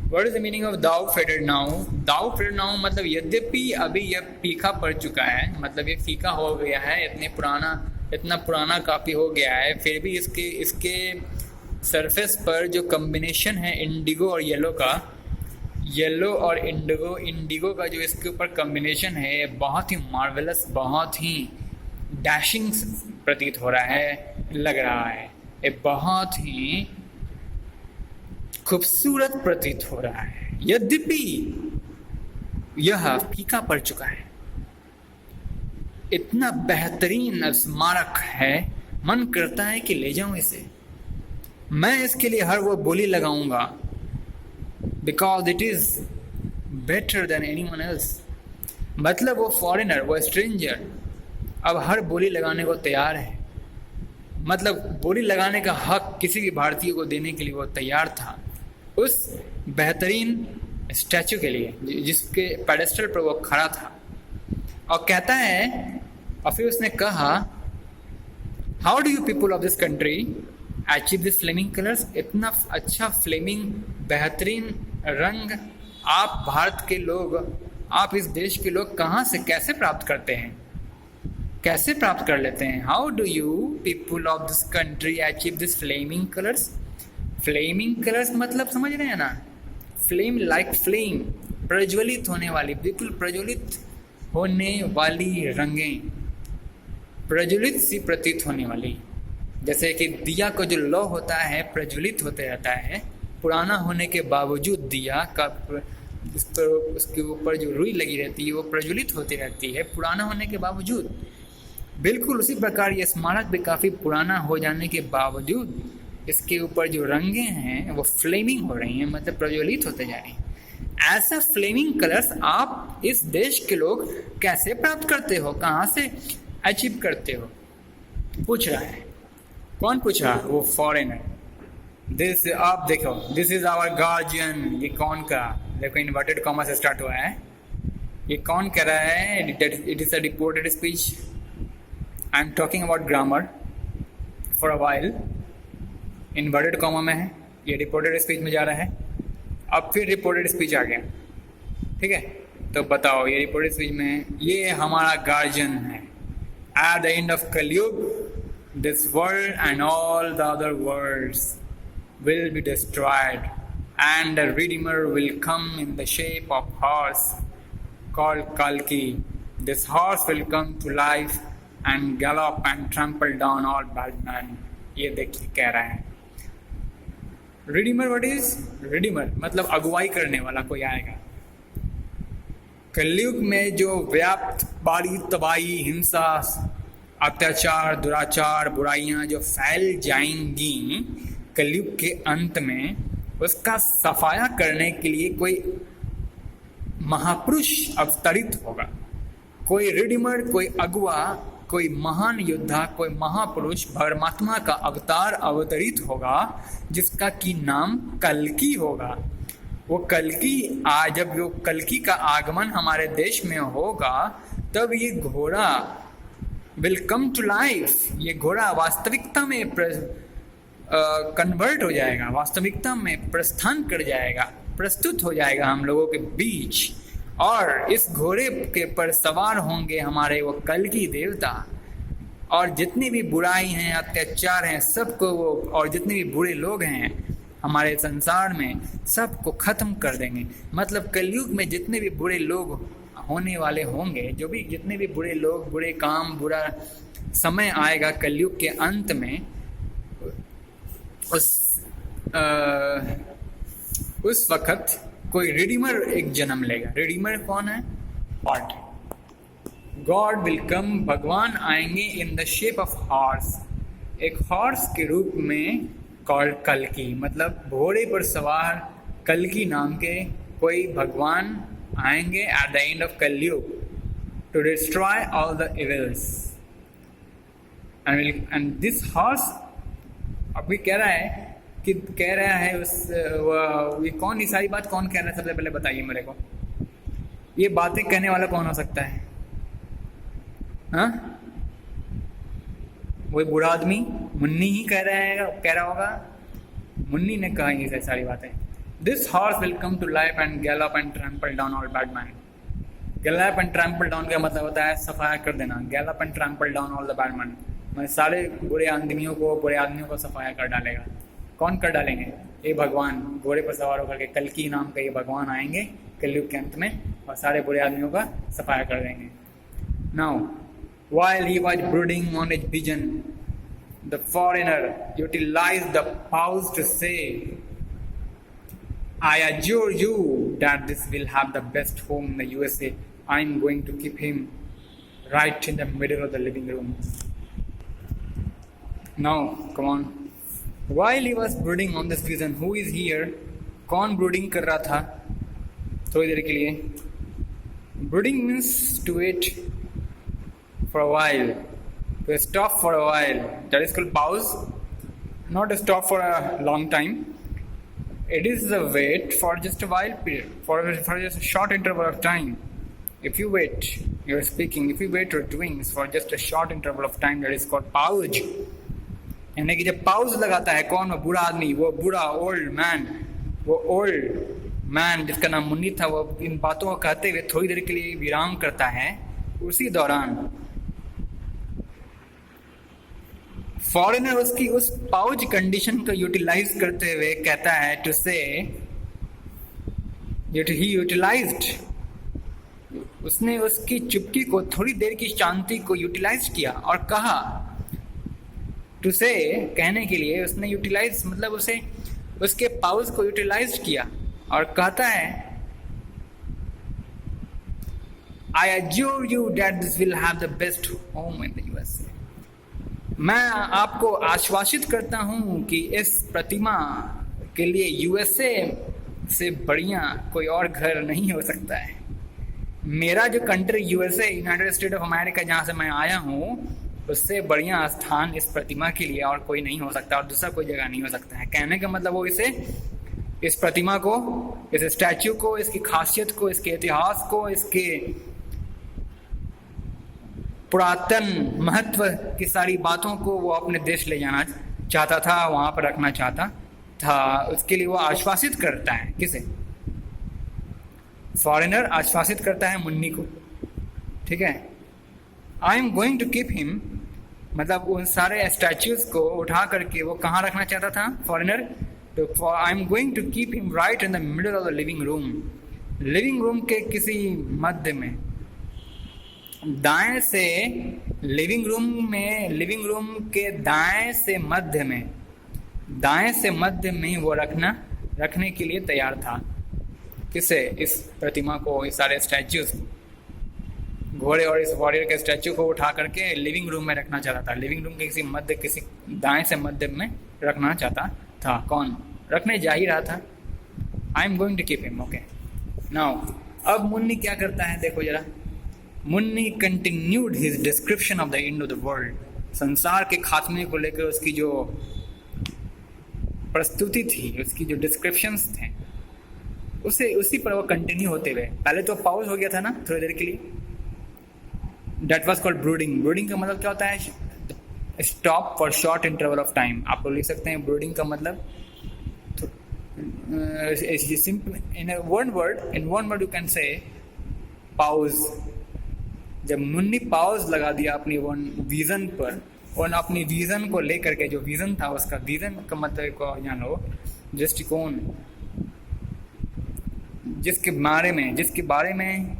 What is the meaning of though faded now? Though faded now मतलब यद्यपि अभी यह फीका पड़ चुका है, मतलब ये फीका हो गया है, इतना पुराना काफ़ी हो गया है, फिर भी इसके सरफेस पर जो कम्बिनेशन है इंडिगो और येलो का, येलो और इंडिगो का जो इसके ऊपर कम्बिनेशन है बहुत ही मार्वेलस, बहुत ही डैशिंग प्रतीत हो रहा है, लग रहा है। ये बहुत ही खूबसूरत प्रतीत हो रहा है, यद्यपि यह फीका पड़ चुका है। इतना बेहतरीन स्मारक है, मन करता है कि ले जाऊं इसे। मैं इसके लिए हर वो बोली लगाऊंगा, because it is better than anyone else. मतलब वो फॉरेनर, वो स्ट्रेंजर अब हर बोली लगाने को तैयार है। मतलब बोली लगाने का हक किसी भी भारतीय को देने के लिए वो तैयार था, उस बेहतरीन स्टैचू के लिए जिसके पेडेस्टल पर वो खड़ा था। और कहता है, और फिर उसने कहा, how do you people of this country achieve this flaming colours? इतना अच्छा फ्लेमिंग बेहतरीन रंग आप भारत के लोग, आप इस देश के लोग कहाँ से कैसे प्राप्त करते हैं, कैसे प्राप्त कर लेते हैं? How do you people of this country achieve this flaming colours? Flaming colours मतलब समझ रहे हैं ना, फ्लेम लाइक फ्लेम, प्रज्वलित होने वाली, बिल्कुल प्रज्वलित होने वाली रंगें, प्रज्वलित सी प्रतीत होने वाली। जैसे कि दिया का जो लौ होता है प्रज्वलित होते रहता है, पुराना होने के बावजूद दिया का उसके ऊपर जो रुई लगी रहती है वो प्रज्वलित होती रहती है पुराना होने के बावजूद। बिल्कुल उसी प्रकार ये स्मारक भी काफ़ी पुराना हो जाने के बावजूद इसके ऊपर जो रंगें हैं वो फ्लेमिंग हो रही हैं, मतलब प्रज्वलित होते जा रही हैं। ऐसा फ्लेमिंग कलर्स आप इस देश के लोग कैसे प्राप्त करते हो, कहाँ से अचीव करते हो, पूछ रहा है। कौन पूछ रहा? वो फॉरेनर। दिस आप देखो, दिस इज आवर गार्जियन। ये कौन का, देखो इन्वर्टेड कॉमा से स्टार्ट हुआ है। ये कौन कह रहा है? It is a reported speech. I am talking about grammar for a while. Inverted comma में है, ये रिपोर्टेड स्पीच में जा रहा है। अब फिर रिपोर्टेड स्पीच आ गया, ठीक है? तो बताओ, ये रिपोर्टेड स्पीच में ये हमारा गार्जियन है। एट द एंड ऑफ कलयुग this world and all the other worlds will be destroyed, and the Redeemer will come in the shape of horse called Kalki. This horse will come to life and gallop and trample down all bad men. ये देखिए कह रहा है Redeemer. What is Redeemer? मतलब अगुवाई करने वाला कोई आएगा। कलयुग में जो व्याप्त बारी तबाही, हिंसा, अत्याचार, दुराचार, बुराइयां जो फैल जाएंगी कलयुग के अंत में, उसका सफाया करने के लिए कोई महापुरुष अवतरित होगा, कोई रिडीमर, कोई अगुआ, कोई महान योद्धा, कोई महापुरुष, परमात्मा का अवतार अवतरित होगा, जिसका की नाम कल्कि होगा। वो कल्कि जब वो कल्कि का आगमन हमारे देश में होगा, तब ये घोड़ा विल कम टू लाइफ। ये घोड़ा वास्तविकता में कन्वर्ट हो जाएगा, वास्तविकता में प्रस्थान कर जाएगा, प्रस्तुत हो जाएगा हम लोगों के बीच। और इस घोड़े के पर सवार होंगे हमारे वो कल्कि देवता, और जितनी भी बुराई हैं, अत्याचार हैं, सबको वो, और जितने भी बुरे लोग हैं हमारे संसार में, सबको खत्म कर देंगे। मतलब कलयुग में जितने भी बुरे लोग होने वाले होंगे, जो भी जितने भी बुरे लोग, बुरे काम, बुरा समय आएगा कलयुग के अंत में, उस वक्त कोई रिडीमर एक जन्म लेगा। रिडीमर कौन है? गॉड विल कम, भगवान आएंगे in the shape of horse, एक हॉर्स के रूप में, कॉल्ड कल्कि, मतलब घोड़े पर सवार कल्कि नाम के कोई भगवान आएंगे at the end of Kalyug to destroy all the evils. And this horse अभी कह रहा है ये कौन, ये सारी बात कौन कह रहा है? सबसे पहले बताइए मेरे को, ये बातें कहने वाला कौन हो सकता है? हाँ, वो बूढ़ा आदमी मुन्नी ही कह रहा होगा। मुन्नी ने कहा ये सारी बातें। This horse will come to life and gallop and trample down all bad men. Gallop and trample down का मतलब होता है सफाया कर देना. Gallop and trample down all the bad men. मैं सारे बुरे आदमियों को सफाया कर डालेगा. कौन कर डालेंगे? ये भगवान घोड़े पर सवार होकर के कल्कि नाम का ये भगवान आएंगे कलयुग के अंत में और सारे बुरे आदमियों का सफाया कर देंगे. Now, while he was brooding on his vision, the foreigner utilized the pause to say, I assure you that this will have the best home in the USA. I'm going to keep him right in the middle of the living room. Now, come on. While he was brooding on this vision, who is here? कौन brooding कर रहा था थोड़ी देर के लिए? Brooding means to wait for a while, to stop for a while. That is called pause. Not to stop for a long time. It is a wait for just a while period, for just a short interval of time. If you wait, you are speaking. If you wait or doing for just a short interval of time, that is called pause. यानी कि जब pause लगाता है कौन? वो बूढ़ा आदमी, वो बूढ़ा ओल्ड मैन, वो ओल्ड मैन जिसका नाम मुन्नी था, वो इन बातों को कहते हुए थोड़ी देर के लिए विराम करता है. उसी दौरान फॉरेनर उसकी उस पाउज कंडीशन को यूटिलाइज करते हुए कहता है टू से ही यूटिलाइज्ड, उसने उसकी चुप्पी को, थोड़ी देर की शांति को यूटिलाइज किया और कहा. टू से कहने के लिए उसने यूटिलाइज मतलब उसे उसके पाउज को यूटिलाइज किया और कहता है I assure you that this will have the best home in the USA. मैं आपको आश्वासित करता हूं कि इस प्रतिमा के लिए यूएसए से बढ़िया कोई और घर नहीं हो सकता है. मेरा जो country USA, United state of America, जहां से मैं आया हूं, उससे बढ़िया स्थान इस प्रतिमा के लिए और कोई नहीं हो सकता और दूसरा कोई जगह नहीं हो सकता है. कहने का मतलब वो इस प्रतिमा को, इस स्टैच्यू को, इसकी खासियत को, इसके इतिहास को, इसके पुरातन महत्व की सारी बातों को वो अपने देश ले जाना चाहता था, वहां पर रखना चाहता था. उसके लिए वो आश्वासित करता है. किसे? फॉरेनर आश्वासित करता है मुन्नी को. ठीक है. I am going to keep him मतलब उन सारे स्टैच्यूज को उठा करके वो कहाँ रखना चाहता था फॉरेनर? तो I am going to keep him right in the middle of the living room. Living room के किसी मध्य में, दाएं से लिविंग रूम के दाएं से मध्य में वो रखने के लिए तैयार था. किसे? इस प्रतिमा को, इस सारे स्टैच्यूज, घोड़े और इस वॉरियर के स्टैच्यू को उठा करके लिविंग रूम में रखना चाहता था. लिविंग रूम के किसी दाएं से मध्य में रखना चाहता था. कौन रखने जा ही रहा था? I am going to keep him. Okay. Now अब मुन्नी क्या करता है देखो जरा. Munni continued his description of the end of the world. संसार के खात्मे को लेकर उसकी जो प्रस्तुति थी, उसकी जो डिस्क्रिप्शंस थे, उसी पर वो कंटिन्यू होते हुए. पहले तो पॉज हो गया था ना थोड़ी देर के लिए. That was called brooding. Brooding का मतलब क्या होता है? Stop for short interval of time. आप लोग लिख सकते हैं ब्रूडिंग का मतलब in one word you can say pause. जब मुन्नी पाउज लगा दिया अपनी वन विजन पर और अपनी विजन को लेकर के, जो विजन था उसका, विजन का मतलब को जान लो, दृष्टिकोण, जिसके बारे में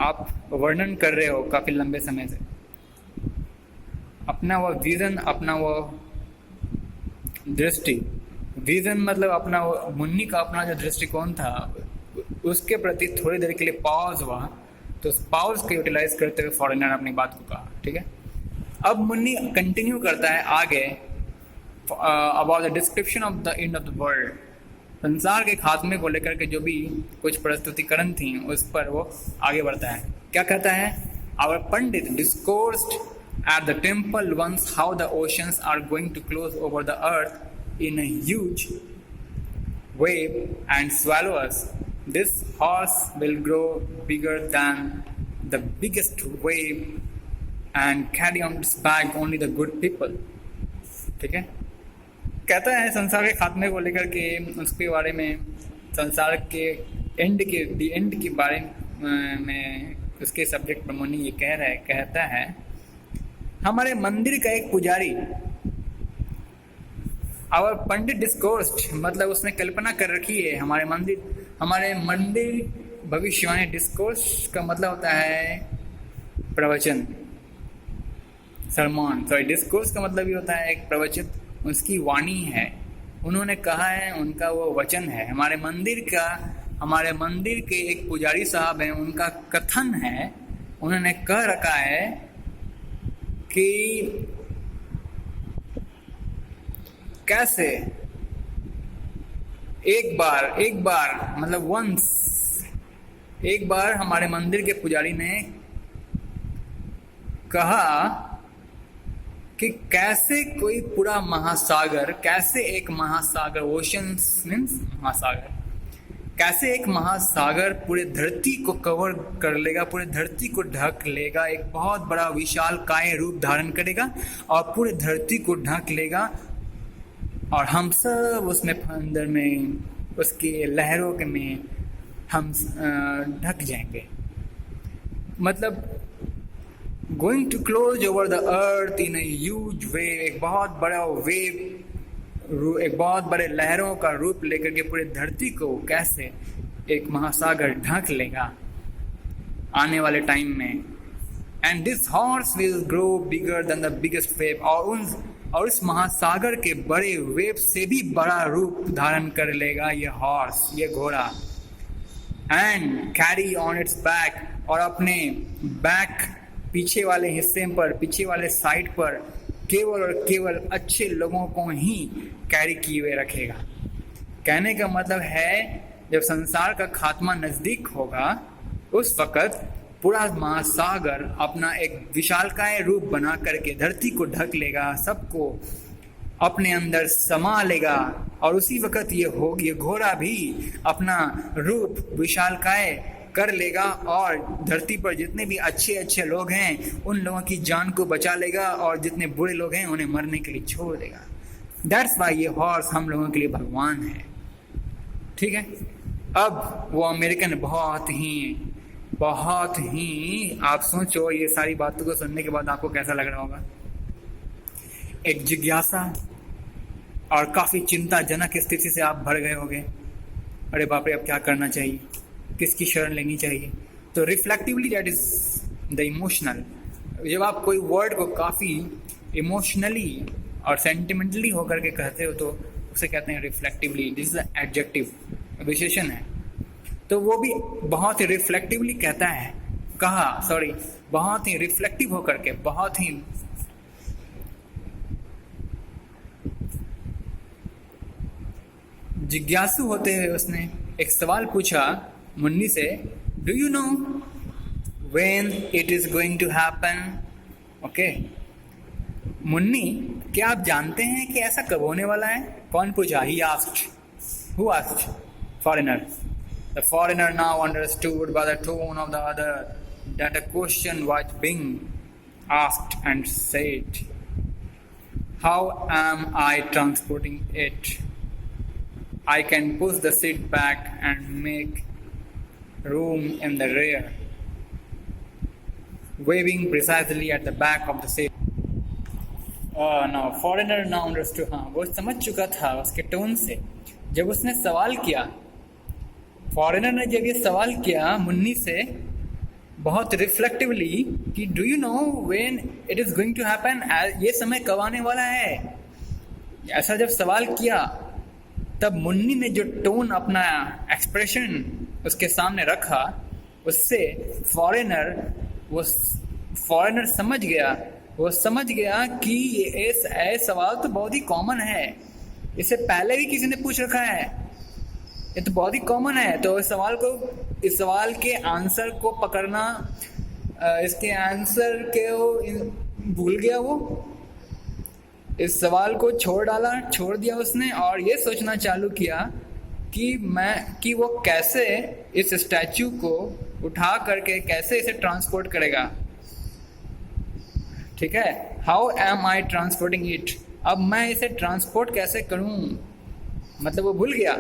आप वर्णन कर रहे हो काफी लंबे समय से, अपना वो विजन, अपना वो दृष्टि, विजन मतलब अपना वो मुन्नी का अपना जो दृष्टिकोण था, उसके प्रति थोड़ी देर के लिए पॉज हुआ. तो उस पॉज को यूटिलाइज करते हुए फॉरेनर अपनी बात को कहा. ठीक है. अब मुन्नी कंटिन्यू करता है आगे about the description of the end of the world. संसार के खात्मे को लेकर के जो भी कुछ प्रस्तुतिकरण थी उस पर वो आगे बढ़ता है. क्या कहता है? Our pandit discoursed at the temple once how the oceans are going to close over the earth in a huge wave and swallow us. This horse will grow bigger than the biggest wave and carry on its back only the good people. ठीक है. कहता है संसार के खात्मे को लेकर के, उसके बारे में, संसार के एंड के बारे में, उसके सब्जेक्ट पर मुनि ये कहता है हमारे मंदिर का एक पुजारी, और पंडित डिस्कोर्स्ड, मतलब उसने कल्पना कर रखी है हमारे मंदिर भविष्यवाणी। डिस्कोर्स का मतलब होता है प्रवचन, सरमन। सॉरी, डिस्कोर्स का मतलब ये होता है एक प्रवचन, उसकी वाणी है, उन्होंने कहा है, उनका वो वचन है। हमारे मंदिर के एक पुजारी साहब हैं, उनका कथन है, उन्होंने कह रखा है कि कैसे एक बार मतलब वंस, एक बार हमारे मंदिर के पुजारी ने कहा कि कैसे कोई पूरा महासागर, कैसे एक महासागर, ओशंस मीन्स महासागर, कैसे एक महासागर पूरे धरती को कवर कर लेगा, पूरे धरती को ढक लेगा, एक बहुत बड़ा विशाल काय रूप धारण करेगा और पूरे धरती को ढक लेगा, और हम सब उसमें अंदर में उसके लहरों के में हम ढक जाएंगे। मतलब going to close over the earth in huge wave, एक बहुत बड़ा वेव, एक बहुत बड़े लहरों का रूप लेकर के पूरे धरती को कैसे एक महासागर ढक लेगा आने वाले टाइम में। And this horse will grow bigger than the biggest wave, और इस महासागर के बड़े वेव से भी बड़ा रूप धारण कर लेगा ये हॉर्स, ये घोड़ा। And carry on it's back, और अपने बैक पीछे वाले हिस्से पर, पीछे वाले साइड पर केवल और केवल अच्छे लोगों को ही कैरी किए हुए रखेगा। कहने का मतलब है जब संसार का खात्मा नजदीक होगा उस वक़्त पूरा महासागर अपना एक विशालकाय रूप बना करके धरती को ढक लेगा, सबको अपने अंदर समा लेगा, और उसी वक़्त ये घोड़ा भी अपना रूप विशालकाय कर लेगा और धरती पर जितने भी अच्छे लोग हैं उन लोगों की जान को बचा लेगा, और जितने बुरे लोग हैं उन्हें मरने के लिए छोड़ देगा। दैट्स वाई ये हॉर्स हम लोगों के लिए भगवान है। ठीक है, अब वो अमेरिकन बहुत ही आप सोचो, ये सारी बातों को सुनने के बाद आपको कैसा लग रहा होगा। एक जिज्ञासा और काफ़ी चिंताजनक स्थिति से आप भर गए होंगे, अरे बाप रे अब क्या करना चाहिए, किसकी शरण लेनी चाहिए। तो रिफ्लेक्टिवली दैट इज द इमोशनल, जब आप कोई वर्ड को काफ़ी इमोशनली और सेंटिमेंटली होकर के कहते हो तो उसे कहते हैं रिफ्लेक्टिवली। दिस इज एडजेक्टिव, विशेषण है। तो वो भी बहुत ही रिफ्लेक्टिवली कहता है, बहुत ही रिफ्लेक्टिव होकर के, बहुत ही जिज्ञासु होते हुए उसने एक सवाल पूछा मुन्नी से, do you know when it is going to happen? Okay, Munni क्या आप जानते हैं कि ऐसा कब होने वाला है? कौन पूछा? He asked. Who asked? Foreigner. The foreigner now understood by the tone of the other that a question was being asked and said, how am I transporting it? I can push the seat back and make room in the rear, waving precisely at the back of the seat. Now foreigner now understood, हाँ वो समझ चुका था उसके tone से। जब उसने सवाल किया, फॉरेनर ने जब ये सवाल किया मुन्नी से बहुत रिफ्लेक्टिवली कि do you know when it is going to happen, ये समय कब आने वाला है, ऐसा जब सवाल किया तब मुन्नी ने जो टोन, अपना एक्सप्रेशन उसके सामने रखा, उससे फॉरेनर समझ गया कि ये सवाल तो बहुत ही कॉमन है, इसे पहले भी किसी ने पूछ रखा है, ये तो बहुत ही कॉमन है। तो इस सवाल के आंसर को पकड़ना, इसके आंसर के भूल गया, वो इस सवाल को छोड़ दिया उसने, और ये सोचना चालू किया कि वो कैसे इस स्टैचू को उठा करके कैसे इसे ट्रांसपोर्ट करेगा। ठीक है, how am I transporting it, अब मैं इसे ट्रांसपोर्ट कैसे करूं, मतलब वो भूल गया